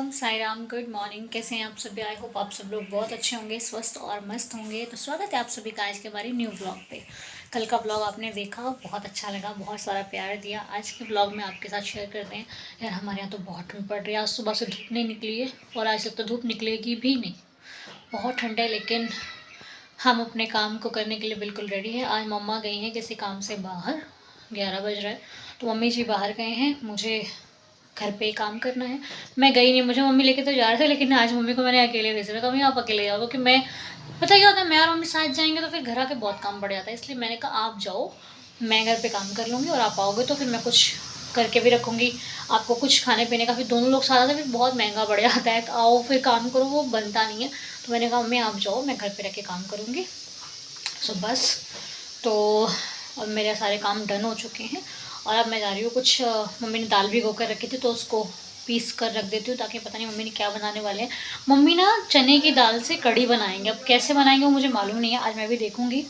ओम Sai Ram. Good morning. कैसे हैं आप सभी? आई होप आप सब लोग बहुत अच्छे होंगे, स्वस्थ और मस्त होंगे। तो स्वागत है आप सभी का आज के हमारे न्यू ब्लॉग पे। कल का ब्लॉग आपने देखा, बहुत अच्छा लगा, बहुत सारा प्यार दिया। आज के ब्लॉग में आपके साथ शेयर करते हैं। यार हमारे यहाँ तो बहुत ठंड पड़ रही है। आज सुबह से धूप नहीं निकली है और आज तक तो धूप निकलेगी भी नहीं। बहुत ठंड है, लेकिन हम अपने काम को करने के लिए बिल्कुल रेडी है। आज मम्मा गई हैं किसी काम से बाहर, 11 बज रहा है, तो मम्मी जी बाहर गए हैं। मुझे घर पे ही काम करना है। मैं गई नहीं, मुझे मम्मी लेके तो जा रहे थे, लेकिन आज मम्मी को मैंने अकेले भेज दिया। कभी आप अकेले जाओ, क्योंकि मैं पता क्या होता है, मैं और मम्मी साथ जाएंगे तो फिर घर आके बहुत काम बढ़ जाता है। इसलिए मैंने कहा आप जाओ, मैं घर पे काम कर लूँगी और आप आओगे तो फिर मैं कुछ करके भी रखूँगी आपको, कुछ खाने पीने का। फिर दोनों लोग साथ आते फिर बहुत महंगा बढ़ जाता है। आओ फिर काम करो, वो बनता नहीं है। तो मैंने कहा मम्मी आप जाओ, मैं घर पर रह के काम करूँगी। सो बस, तो अब मेरे सारे काम डन हो चुके हैं और अब मैं जा रही हूँ। कुछ मम्मी ने दाल भिगो कर रखी थी तो उसको पीस कर रख देती हूँ, ताकि पता नहीं मम्मी ने क्या बनाने वाले हैं। मम्मी ना चने की दाल से कढ़ी बनाएंगे। अब कैसे बनाएंगे वो मुझे मालूम नहीं है, आज मैं भी देखूँगी।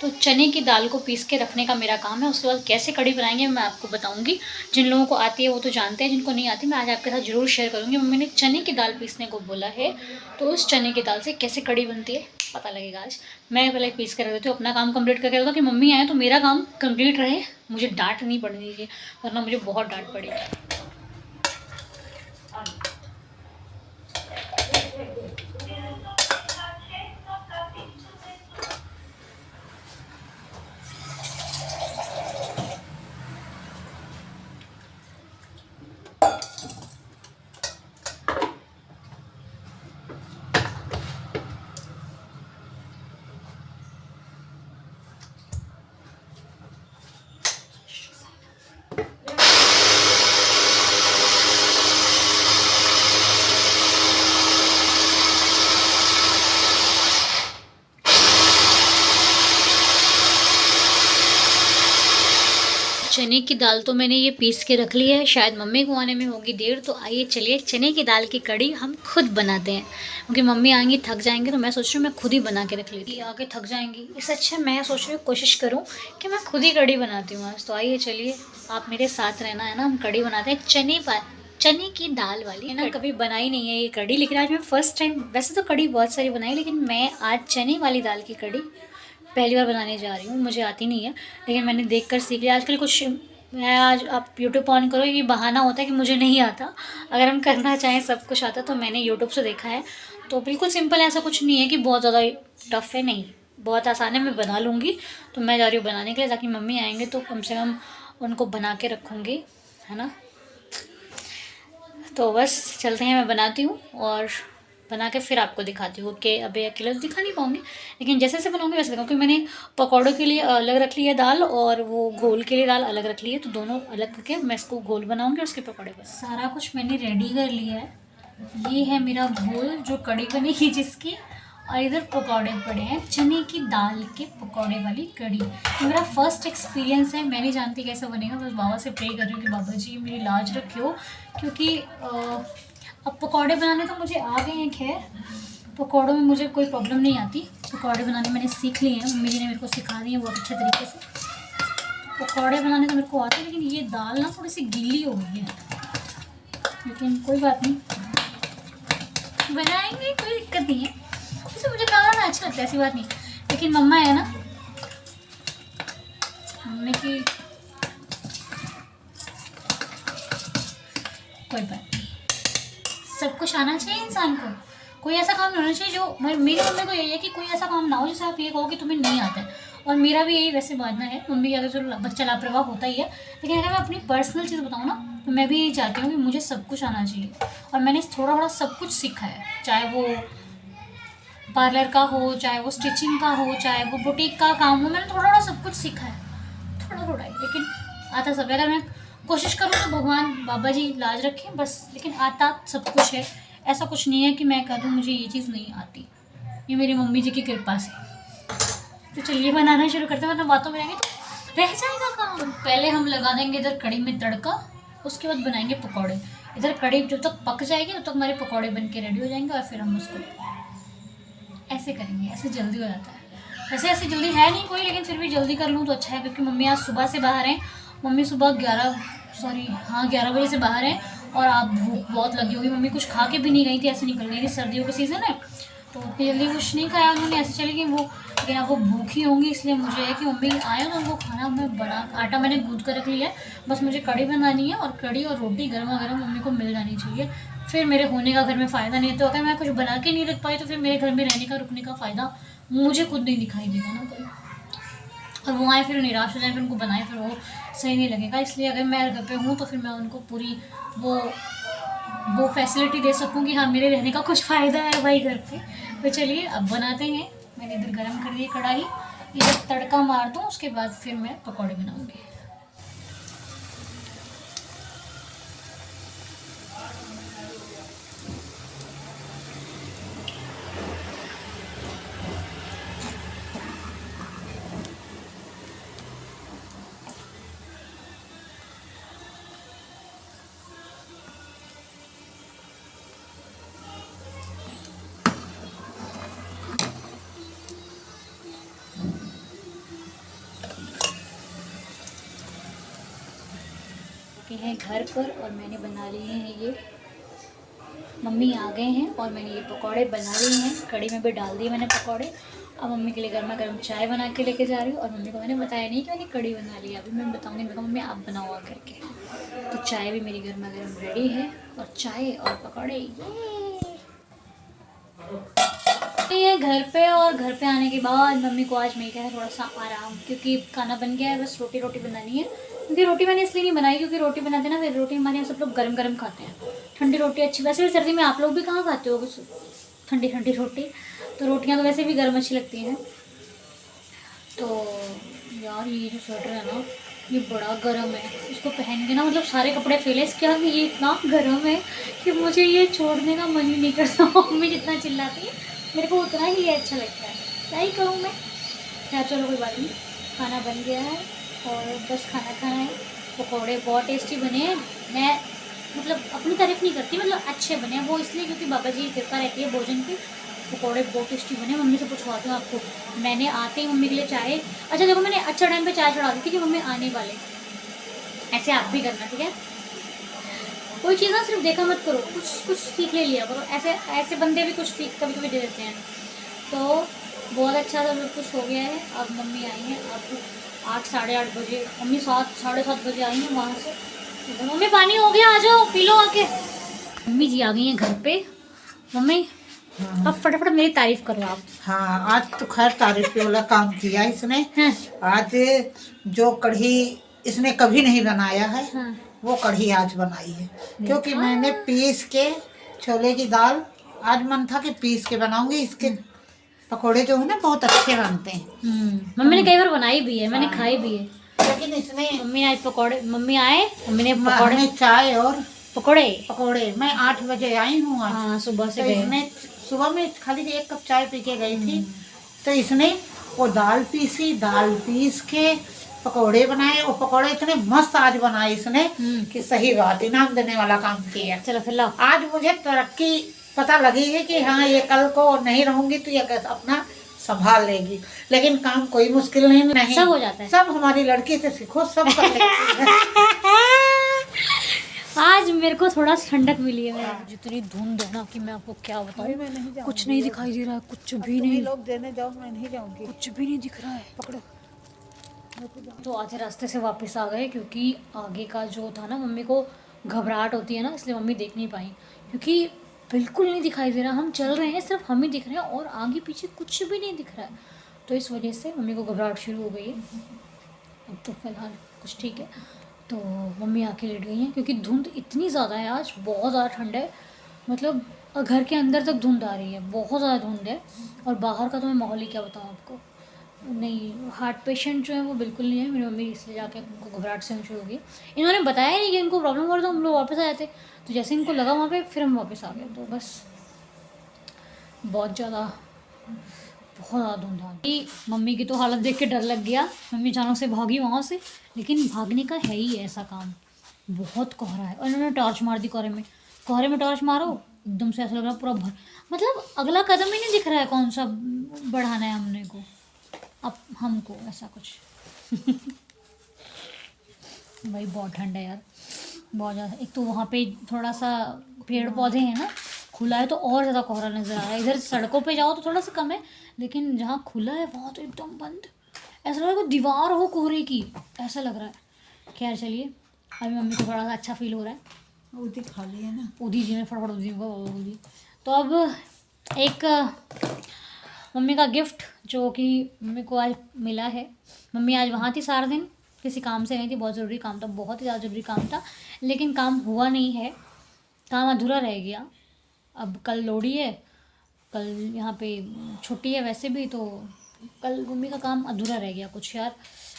तो चने की दाल को पीस के रखने का मेरा काम है। उसके बाद कैसे कढ़ी बनाएंगे मैं आपको बताऊँगी। जिन लोगों को आती है वो तो जानते हैं, जिनको नहीं आती मैं आज आपके साथ ज़रूर शेयर करूँगी। मम्मी ने चने की दाल पीसने को बोला है, तो उस चने की दाल से कैसे कढ़ी बनती है पता लगेगा आज। मैं पहले पीस कर रख देती हूँ, अपना काम कंप्लीट करके रखा कि मम्मी आए तो मेरा काम कंप्लीट रहे, मुझे डांट नहीं पड़नी चाहिए, वरना मुझे बहुत डांट पड़ेगी। चने की दाल तो मैंने ये पीस के रख ली है, शायद मम्मी को आने में होगी देर। तो आइए चलिए चने की दाल की कढ़ी हम खुद बनाते हैं, क्योंकि मम्मी आएंगी थक जाएंगे, तो मैं सोच रही हूँ मैं खुद ही बना के रख लेती। आके थक जाएंगी, इससे अच्छा मैं सोच रही हूँ कोशिश करूँ कि मैं खुद ही कढ़ी बनाती हूँ आज। तो आइए चलिए, आप मेरे साथ रहना है ना। हम कढ़ी बनाते हैं चने की दाल वाली है ना। कभी बनाई नहीं है ये कढ़ी, लेकिन आज मैं फ़र्स्ट टाइम, वैसे तो कढ़ी बहुत सारी बनाई, लेकिन मैं आज चने वाली दाल की कढ़ी पहली बार बनाने जा रही हूँ। मुझे आती नहीं है, लेकिन मैंने देखकर सीख लिया। आजकल कुछ मैं आज आप यूट्यूब ऑन करो, ये बहाना होता है कि मुझे नहीं आता। अगर हम करना चाहें सब कुछ आता, तो मैंने यूट्यूब से देखा है। तो बिल्कुल सिंपल है, ऐसा कुछ नहीं है कि बहुत ज़्यादा टफ है, नहीं, बहुत आसान है। मैं बना लूँगी। तो मैं जा रही हूँ बनाने के लिए, ताकि मम्मी आएंगे तो कम से कम उनको बना के रखूँगी, है ना। तो बस चलते हैं, मैं बनाती हूँ और बना के फिर आपको दिखाती हूँ कि अभी अकेले तो दिखा नहीं पाऊँगी, लेकिन जैसे जैसे बनाऊँगी वैसे दिखाऊँ। क्योंकि मैंने पकौड़ों के लिए अलग रख ली है दाल और वो घोल के लिए दाल अलग रख ली है, तो दोनों अलग करके मैं इसको घोल बनाऊँगी और उसके पकौड़े बना। सारा कुछ मैंने रेडी कर लिया है। ये है मेरा घोल जो कढ़ी बनेगी जिसकी, और इधर पकौड़े पड़े हैं, चने की दाल के पकौड़े वाली कढ़ी। ये मेरा फर्स्ट एक्सपीरियंस है, मैं नहीं जानती कैसा बनेगा। बस बाबा से प्रे कर रही हूँ कि बाबा जी मेरी लाज रखियो, क्योंकि अब पकौड़े बनाने तो मुझे आ गए हैं। खैर पकौड़ों में मुझे कोई प्रॉब्लम नहीं आती, पकौड़े बनाने मैंने सीख लिए हैं, मम्मी जी ने मेरे को सिखा दिए बहुत अच्छे तरीके से। पकौड़े बनाने तो मेरे को आते हैं, लेकिन ये दाल ना थोड़ी सी गीली हो गई है, लेकिन कोई बात नहीं, बनाएंगे, कोई दिक्कत नहीं है। वैसे मुझे खाना अच्छा लगता है, ऐसी बात नहीं, लेकिन मम्मा है ना, मम्मी की कोई बात नहीं। सब कुछ आना चाहिए इंसान को, कोई ऐसा काम नहीं होना चाहिए जो, मेरी मम्मी को यही है कि कोई ऐसा काम ना हो जिसे आप ये कहो कि तुम्हें नहीं आता है। और मेरा भी यही वैसे मानना है। मम्मी की अगर चलो बच्चा लापरवाह होता ही है, लेकिन अगर मैं अपनी पर्सनल चीज़ बताऊँ ना, तो मैं भी यही चाहती हूँ कि मुझे सब कुछ आना चाहिए। और मैंने थोड़ा थोड़ा सब कुछ सीखा है, चाहे वो पार्लर का हो, चाहे वो स्टिचिंग का हो, चाहे वो बुटीक का काम हो, मैंने थोड़ा थोड़ा सब कुछ सीखा है, थोड़ा थोड़ा ही, लेकिन आता सब है। अगर मैं कोशिश करूँ तो भगवान बाबा जी लाज रखें बस, लेकिन आता सब कुछ है। ऐसा कुछ नहीं है कि मैं कह दूँ मुझे ये चीज़ नहीं आती, ये मेरी मम्मी जी की कृपा से। तो चलिए बनाना शुरू करते हैं, वरना बातों में रहेंगे तो रह जाएगा काम। पहले हम लगा देंगे इधर कढ़ी में तड़का, उसके बाद बनाएंगे पकौड़े। इधर कढ़ी जब तक पक जाएगी तब तक हमारे पकौड़े बन के रेडी हो जाएंगे, और फिर हम उसको ऐसे करेंगे। ऐसे जल्दी हो जाता है, वैसे ऐसे जल्दी है नहीं कोई, लेकिन फिर भी जल्दी कर लूँ तो अच्छा है, क्योंकि मम्मी आज सुबह से बाहर हैं। मम्मी सुबह 11 बजे से बाहर हैं और आप भूख बहुत लगी होगी, मम्मी कुछ खा के भी नहीं गई थी, ऐसे निकल गई थी, सर्दियों का सीज़न है तो उतनी जल्दी कुछ नहीं खाया उन्होंने, ऐसे चली गई वो। लेकिन अब वो भूखी होंगी, इसलिए मुझे है कि मम्मी आए तो उनको खाना मैं बना, आटा मैंने गूँथ कर रख लिया है, बस मुझे कड़ी बनानी है, और कड़ी और रोटी गर्मा गर्म मम्मी को मिल जानी चाहिए, फिर मेरे होने का घर में फ़ायदा नहीं है। तो अगर मैं कुछ बना के नहीं रख पाई तो फिर मेरे घर में रहने का रुकने का फ़ायदा मुझे खुद नहीं दिखाई देगा ना कोई, और वो आए फिर निराश हो जाए, फिर उनको बनाए फिर वो सही नहीं लगेगा। इसलिए अगर मैं घर पे हूँ तो फिर मैं उनको पूरी वो फैसिलिटी दे सकूँ कि हाँ मेरे रहने का कुछ फ़ायदा है भाई घर पे। तो चलिए अब बनाते हैं। मैंने इधर गरम कर दी कढ़ाई, इधर तड़का मार दूँ, उसके बाद फिर मैं पकौड़े बनाऊँगी। के हैं घर पर और मैंने बना लिए हैं ये, मम्मी आ गए हैं और मैंने ये पकौड़े बना लिए हैं, कढ़ी में भी डाल दिए मैंने पकौड़े। अब मम्मी के लिए गर्मा गर्म चाय बना के लेके जा रही हूँ, और मम्मी को मैंने बताया नहीं कि मैंने कढ़ी बना ली, अभी मैं बताऊँगी, मैं मम्मी आप बनाओ करके। तो चाय भी मेरी गर्मा गर्म रेडी है, और चाय और पकौड़े ये घर पे। और घर पे आने के बाद मम्मी को आज मिल गया है थोड़ा सा आराम, क्योंकि खाना बन गया है, बस रोटी बनानी है। क्योंकि रोटी मैंने इसलिए नहीं बनाई, क्योंकि रोटी बनाते ना, फिर रोटी हमारे यहाँ सब लोग गरम गरम खाते हैं, ठंडी रोटी अच्छी, वैसे भी सर्दी में आप लोग भी कहाँ खाते हो कुछ ठंडी ठंडी रोटी, तो रोटियाँ तो वैसे भी गर्म अच्छी लगती हैं। तो यार ये जो स्वेटर है ना ये बड़ा गर्म है, इसको पहन के ना मतलब सारे कपड़े फैले इसके आगे, ये इतना गर्म है कि मुझे ये छोड़ने का मन ही नहीं करता। मम्मी जितना चिल्लाती है मेरे को उतना ही ये अच्छा लगता है, क्या ही कहूँ मैं। क्या चलो कोई बात नहीं, खाना बन गया है और बस खाना खाना है। पकौड़े बहुत टेस्टी बने हैं, मैं मतलब अपनी तारीफ़ नहीं करती, मतलब अच्छे बने हैं वो इसलिए क्योंकि बाबा जी की कृपा रहती है भोजन की। पकौड़े बहुत टेस्टी बने, मम्मी से पूछवाती हूँ आपको। मैंने आते ही मम्मी के लिए चाय, अच्छा देखो मैंने अच्छा टाइम पे चाय चढ़ा दी थी कि मम्मी आने वाले, ऐसे आप भी करना ठीक है। कोई चीज़ ना सिर्फ देखा मत करो, कुछ सीख ले लिया करो, ऐसे ऐसे बंदे भी कुछ सीख कभी कभी दे देते हैं। तो बहुत अच्छा सब कुछ हो गया है। अब मम्मी आई हैं, अब 8 साढ़े 8 बजे, मम्मी 7 साढ़े 7 बजे आई हैं वहाँ से। मम्मी पानी हो गया, आ जाओ पी लो आके। मम्मी जी आ गई हैं घर पे। मम्मी अब फटाफट मेरी तारीफ करो आप। हाँ आज तो खैर तारीफ वाला काम किया इसने। हाँ। आज जो कढ़ी इसने कभी नहीं बनाया है, हाँ। वो कढ़ी आज बनाई है, क्योंकि मैंने पीस के छोले की दाल, आज मन था कि पीस के बनाऊंगी, इसके पकोड़े जो है ना बहुत अच्छे बनते हैं। मम्मी ने कई बार बनाई भी है, मैंने खाई भी है, लेकिन इसने मम्मी आज पकोड़े, मम्मी आए मम्मी ने पकौड़े पकोड़े चाय और पकोड़े मैं 8 बजे आई हूँ आज। हाँ सुबह से तो गए। इसने सुबह में खाली 1 कप चाय पी के गई थी, तो इसने वो दाल पीसी, दाल पीस के पकोड़े बनाए, और पकोड़े इतने मस्त आज बनाए इसने कि सही बात, इनाम देने वाला काम किया। चलो फिर लाओ। आज मुझे तरक्की पता लगी है कि हाँ ये कल को नहीं रहूंगी तो ये अपना संभाल लेगी, लेकिन काम कोई मुश्किल नहीं सब हो जाता है, सब हमारी लड़की से सीखो, सब कर लेती है। आज मेरे को थोड़ा ठंडक मिली है। जितनी धुंध है ना कि मैं आपको क्या बताऊं, कुछ नहीं दिखाई दे रहा है, कुछ भी नहीं। लोग देने जाओ, मैं नहीं जाऊंगी, कुछ भी नहीं दिख रहा है। पकड़ो। तो आधे रास्ते से वापस आ गए, क्योंकि आगे का जो था ना मम्मी को घबराहट होती है ना, इसलिए मम्मी देख नहीं पाई, क्योंकि बिल्कुल नहीं दिखाई दे रहा। हम चल रहे हैं, सिर्फ हम ही दिख रहे हैं और आगे पीछे कुछ भी नहीं दिख रहा है, तो इस वजह से मम्मी को घबराहट शुरू हो गई है। अब तो फिलहाल कुछ ठीक है। तो मम्मी आके लेट गई हैं, क्योंकि धुंध इतनी ज़्यादा है आज, बहुत ज़्यादा ठंड है, मतलब घर के अंदर तक धुंध आ रही है, बहुत ज़्यादा धुंध है। और बाहर का तो मैं माहौल ही क्या बताऊँ आपको। नहीं, हार्ट पेशेंट जो है वो बिल्कुल नहीं है मेरी मम्मी, इसलिए जाके उनको घबराहट से शुरू हो गई। इन्होंने बताया नहीं कि इनको प्रॉब्लम हो रही, तो हम लोग वापस आए थे, तो जैसे इनको लगा वहाँ पे फिर हम वापस आ गए। तो बस बहुत ज़्यादा धुंध आ गई। मम्मी की तो हालत देख के डर लग गया, मम्मी जानों से भागी वहाँ से, लेकिन भागने का है ही ऐसा काम, बहुत कोहरा है। और इन्होंने टॉर्च मार दी कोहरे में टॉर्च मारो, एकदम से ऐसा लग रहा पूरा भर, मतलब अगला कदम ही नहीं दिख रहा है कौन सा बढ़ाना है हमने को, अब हमको ऐसा कुछ। भाई बहुत ठंड है यार, बहुत ज़्यादा। एक तो वहाँ पे थोड़ा सा पेड़ पौधे हैं ना, खुला है तो और ज़्यादा कोहरा नज़र आ रहा है। इधर सड़कों पे जाओ तो थोड़ा सा कम है, लेकिन जहाँ खुला है वहाँ तो एकदम बंद। ऐसा लग रहा है दीवार हो कोहरे की, ऐसा लग रहा है। खैर चलिए, अभी मम्मी को थोड़ा सा अच्छा फील हो रहा है। उदी खाली है ना, उदी जी ने फटाफट उदी को उदी। तो अब एक मम्मी का गिफ्ट जो कि मम्मी को आज मिला है। मम्मी आज वहाँ थी सारा दिन, किसी काम से नहीं थी, बहुत ज़रूरी काम था, बहुत ही ज़्यादा ज़रूरी काम था, लेकिन काम हुआ नहीं है, काम अधूरा रह गया। अब कल लोहड़ी है, कल यहाँ पे छुट्टी है वैसे भी, तो कल मम्मी का काम अधूरा रह गया कुछ यार।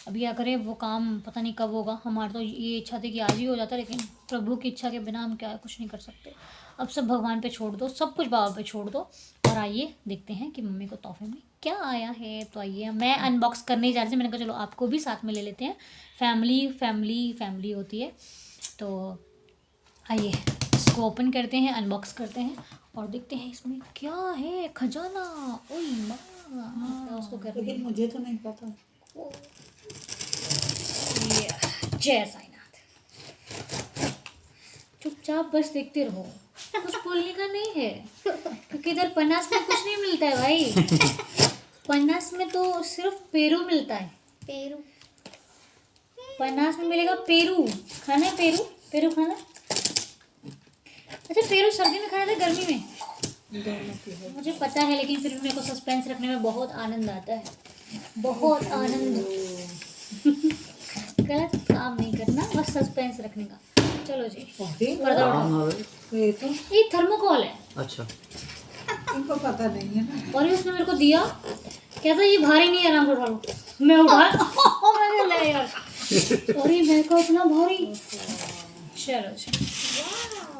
अभी क्या करें, वो काम पता नहीं कब होगा। हमारी तो ये इच्छा थी कि आज ही हो जाता, लेकिन प्रभु की इच्छा के बिना हम क्या कुछ नहीं कर सकते। अब सब भगवान पे छोड़ दो, सब कुछ बाबा पे छोड़ दो। और आइए देखते हैं कि मम्मी को तोहफे में क्या आया है। तो आइए, मैं अनबॉक्स करने जा रही थी, मैंने कहा चलो आपको भी साथ में ले लेते हैं। फैमिली फैमिली फैमिली होती है। तो आइए इसको ओपन करते हैं, अनबॉक्स करते हैं और देखते हैं इसमें क्या है। खजाना, ओए माँ, उसको कर रही लेकिन मुझे तो नहीं पता। जय साईनाथ। चुपचाप बस देखते रहो, कुछ बोलने का नहीं है, क्योंकि इधर पन्नास में कुछ नहीं मिलता है भाई। पन्नास में तो सिर्फ पेरू मिलता है, पेरू। पन्नास में मिलेगा पेरू। खाना है पेरू? पेरू खाना? अच्छा, पेरू सर्दी में खाना था गर्मी में? मुझे पता है, लेकिन फिर भी मेरे को सस्पेंस रखने में बहुत आनंद आता है, बहुत आनंद। गलत काम नहीं करना, बस सस्पेंस रखने का। चलो जी, पर्दा उठाओ। ये थर्मोकोल है। अच्छा, इनको पता नहीं है ना। और ये उसने मेरे को दिया, कहता ये भारी नहीं है, आराम से उठा लो। मैं उठा मैंने ले यार, और ये मेरे को इतना भारी। चलो जी,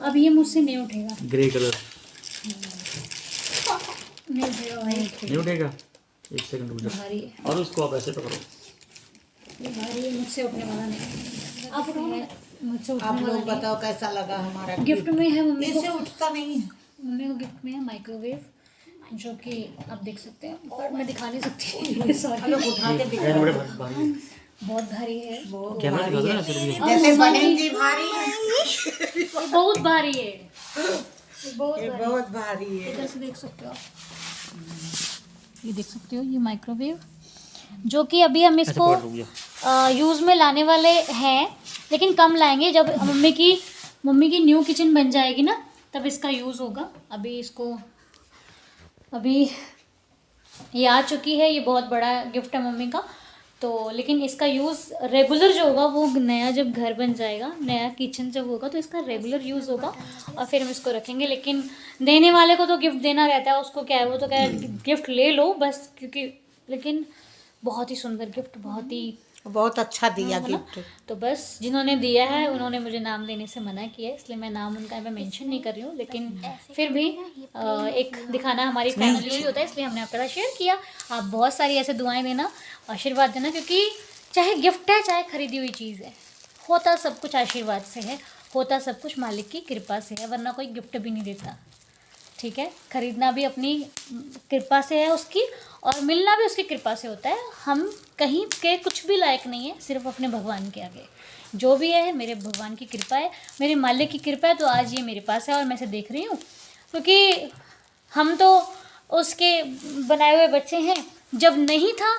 अब ये मुझसे नहीं उठेगा। ग्रे कलर नहीं उठेगा भाई, नहीं उठेगा। एक सेकंड रुक जाओ, भारी है, और उसको आप ऐसे पकड़ो। ये भारी है, मुझसे उठने वाला नहीं। आप उठाओ ना, मुझसे आप उठने वाला लोग नहीं। बताओ कैसा लगा हमारा गिफ्ट में है मम्मी को, इससे उठता नहीं है। मम्मी को गिफ्ट में है माइक्रोवेव, जो कि आप देख सकते हैं, पर मैं दिखा नहीं सकती। सॉरी, लोग उठा के दिखा, बड़े भारी है। बहुत भारी है, कैमरा दिखा दो ना फिर भी। और जैसे मम्मी, बहन जी भारी है, ये बहुत भारी है, ये बहुत ये भारी बहुत भारी है। है। इधर से देख सकते हो आप, ये देख सकते हो, ये माइक्रोवेव, जो कि अभी हम इसको यूज़ में लाने वाले हैं, लेकिन कम लाएंगे। जब मम्मी की न्यू किचन बन जाएगी ना, तब इसका यूज़ होगा। अभी इसको, अभी ये आ चुकी है, ये बहुत बड़ा गिफ्ट है मम्मी का। तो लेकिन इसका यूज़ रेगुलर जो होगा, वो नया जब घर बन जाएगा, नया किचन जब होगा, तो इसका रेगुलर यूज़ होगा और फिर हम इसको रखेंगे। लेकिन देने वाले को तो गिफ्ट देना रहता है, उसको क्या है, वो तो क्या है, गिफ्ट ले लो बस, क्योंकि लेकिन बहुत ही सुंदर गिफ्ट, बहुत अच्छा दिया है ना? गिफ्ट। तो बस जिन्होंने दिया है उन्होंने मुझे नाम लेने से मना किया है, इसलिए मैं नाम उनका मैं मेंशन नहीं कर रही हूँ। लेकिन फिर भी एक दिखाना हमारी फैमिली ही होता है, इसलिए हमने आपके साथ शेयर किया। आप बहुत सारी ऐसे दुआएं देना, आशीर्वाद देना, क्योंकि चाहे गिफ्ट है चाहे खरीदी हुई चीज़ है, होता सब कुछ आशीर्वाद से है, होता सब कुछ मालिक की कृपा से है, वरना कोई गिफ्ट भी नहीं देता। ठीक है, खरीदना भी अपनी कृपा से है उसकी, और मिलना भी उसकी कृपा से होता है। हम कहीं के कुछ भी लायक नहीं है, सिर्फ अपने भगवान के आगे। जो भी है मेरे भगवान की कृपा है, मेरे मालिक की कृपा है, तो आज ये मेरे पास है और मैं इसे देख रही हूँ। क्योंकि हम तो उसके बनाए हुए बच्चे हैं, जब नहीं था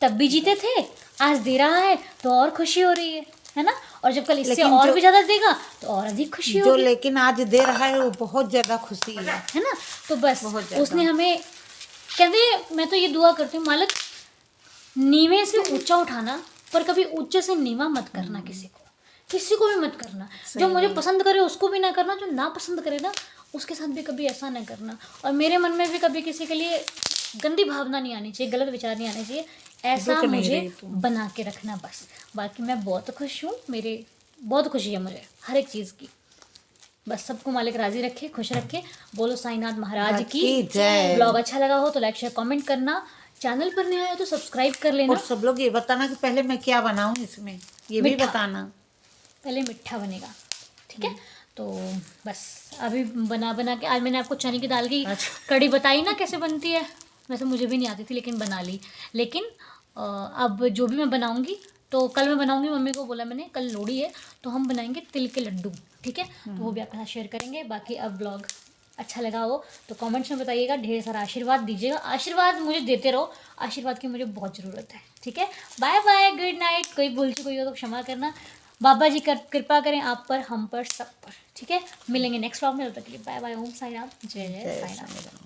तब भी जीते थे, आज दे रहा है तो और खुशी हो रही है ना? और जब कल इससे और भी ज़्यादा देगा तो और अधिक खुशी होगी। जो लेकिन आज दे रहा है वो बहुत ज़्यादा खुशी है ना? तो बस उसने हमें, कहते, मैं तो ये दुआ करती हूँ, मालिक नीवे से ऊंचा उठाना, पर कभी ऊंचे से नीवा मत करना, किसी को भी मत करना। जो मुझे पसंद करे उसको भी ना करना, जो ना पसंद करे ना उसके साथ भी कभी ऐसा ना करना। और मेरे मन में भी कभी किसी के लिए गंदी भावना नहीं आनी चाहिए, गलत विचार नहीं आने चाहिए, ऐसा मुझे बना के रखना बस। बाकी मैं बहुत खुश हूँ, मेरे बहुत खुशी है मुझे हर एक चीज़ की। बस सबको मालिक राजी रखे, खुश रखे। बोलो साईनाथ महाराज की जय। ब्लॉग अच्छा लगा हो तो लाइक शेयर कमेंट करना, चैनल पर नहीं आया तो सब्सक्राइब कर लेना। और सब लोग ये बताना कि पहले मैं क्या बनाऊं इसमें, ये भी बताना। पहले मिठा बनेगा, ठीक है? तो बस अभी बना के आज मैंने आपको चने की दाल की कड़ी बताई ना कैसे बनती है। वैसे मुझे भी नहीं आती थी, लेकिन बना ली। लेकिन अब जो भी मैं बनाऊंगी तो कल मैं बनाऊंगी, मम्मी को बोला मैंने कल लोहड़ी है तो हम बनाएंगे तिल के लड्डू, ठीक है। तो वो भी आपके साथ शेयर करेंगे। बाकी अब ब्लॉग अच्छा लगा हो तो कमेंट्स में बताइएगा, ढेर सारा आशीर्वाद दीजिएगा, आशीर्वाद मुझे देते रहो, आशीर्वाद की मुझे बहुत ज़रूरत है, ठीक है। Bye bye, good night. कोई भूल चुकी हो तो क्षमा करना। बाबा जी कृपा करें आप पर, हम पर, सब पर, ठीक है। मिलेंगे नेक्स्ट ब्लॉग में, तब तक के लिए बाय बाय। ओम साई राम, जय जय साई राम।